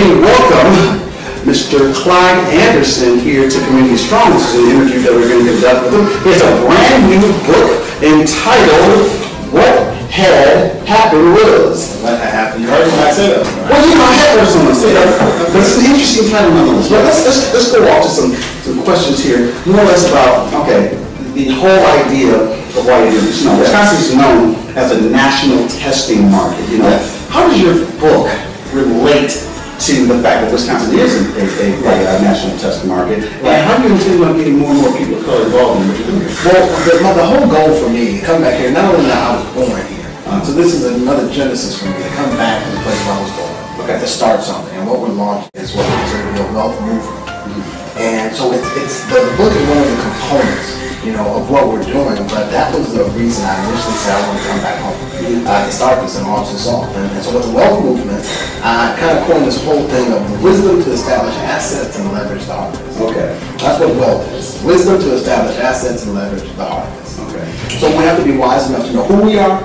Let me welcome Mr. Clyde Anderson here to Community Strong. This is an interview that we're going to conduct with him. He has a brand new book entitled What Had Happened Was. What had happened? You heard me say that. Well, you know, I had heard someone say that. But it's an interesting title nonetheless. But let's go off to some questions here, more or less about, okay, the whole idea of why you do this. You know, Wisconsin is known as a national testing market. You know, how does your book relate to the fact that Wisconsin is a national testing market? And how do you intend on getting more and more people of color involved in what you're doing? Well, the whole goal for me to come back here, not only that I was born here, so this is another genesis for me to come back to the place where I was born, to start something. And what we're launching is what we consider the wealth movement. And so it's the book is one of the components, you know, of what we're doing, but that was the reason I initially said I want to come back home to start this and launch this off. And so with the wealth movement, I kind of coined this whole thing of the wisdom to establish assets and leverage the harvest. Okay. That's what wealth is. Wisdom to establish assets and leverage the harvest. Okay. So we have to be wise enough to know who we are,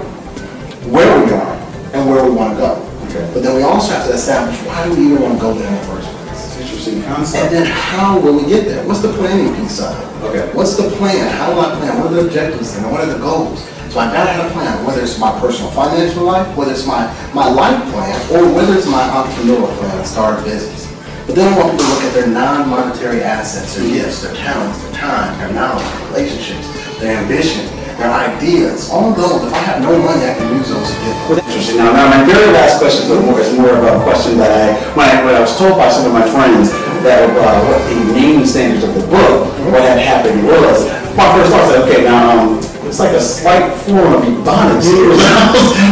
where we are, and where we want to go. Okay. But then we also have to establish why do we even want to go there in the first place. Interesting concept. And then how will we get there? What's the planning piece of it? Okay. What's the plan? How do I plan? What are the objectives and what are the goals? So I gotta have a plan, whether it's my personal financial life, whether it's my life plan, or whether it's my entrepreneurial plan to start a business. But then I want people to look at their non-monetary assets, their gifts, their talents, their time, their knowledge, their relationships, their ambition, their ideas. All of those, if I have no money, I can use those to get them. Interesting. Now my very last question is more of a question that when I was told by some of my friends that what the naming standards of the book, what had happened was, my first thought was, okay, now it's like a slight form of Ebonics here. I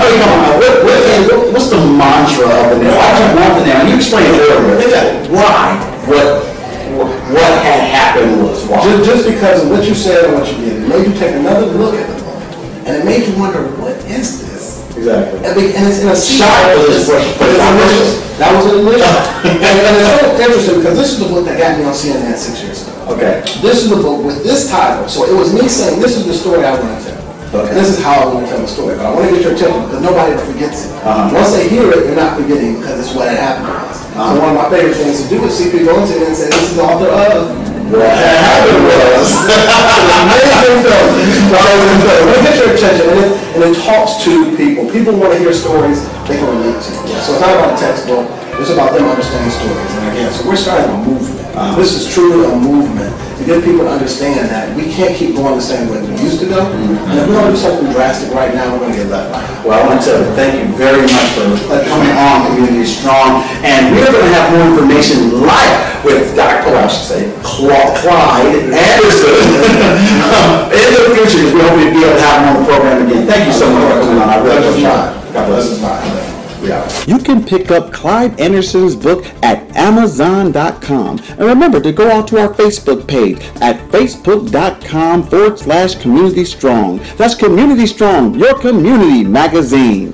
mean, come on, what's the mantra of the name? Why do you want the name? You explained it earlier. Why? What had happened was why? Just because of what you said and what you did, it made you take another look at the book, and it made you wonder, what is this? Exactly. And it's in a shot of this question, but it's delicious. That was an initial. and it's so interesting because this is the book that got me on CNN 6 years ago. Okay. This is the book with this title. So it was me saying, this is the story I want to tell. Okay. And this is how I want to tell the story. But I want to get your attention because nobody ever forgets it. Once they hear it, they're not forgetting because it's what had happened to us. So one of my favorite things to do is see people go into it and say, this is the author of What Had Happened Was. Amazing film. We'll get your attention. And it talks to people. People want to hear stories they can relate to. So it's not about a textbook. It's about them understanding stories. And again, so we're starting a movement. This is truly a movement to get people to understand that we can't keep going the same way we used to go. And if we don't do something drastic right now, we're going to get left behind. Well, I want to thank you very much for coming on Community Strong. And we're going to have more information live with Clyde Anderson in the future, because we hope to be able to have him on the program again. Thank you so much for coming on. I really appreciate it. God bless you. You can pick up Clyde Anderson's book at Amazon.com. And remember to go out to our Facebook page at Facebook.com/Community Strong. That's Community Strong, your community magazine.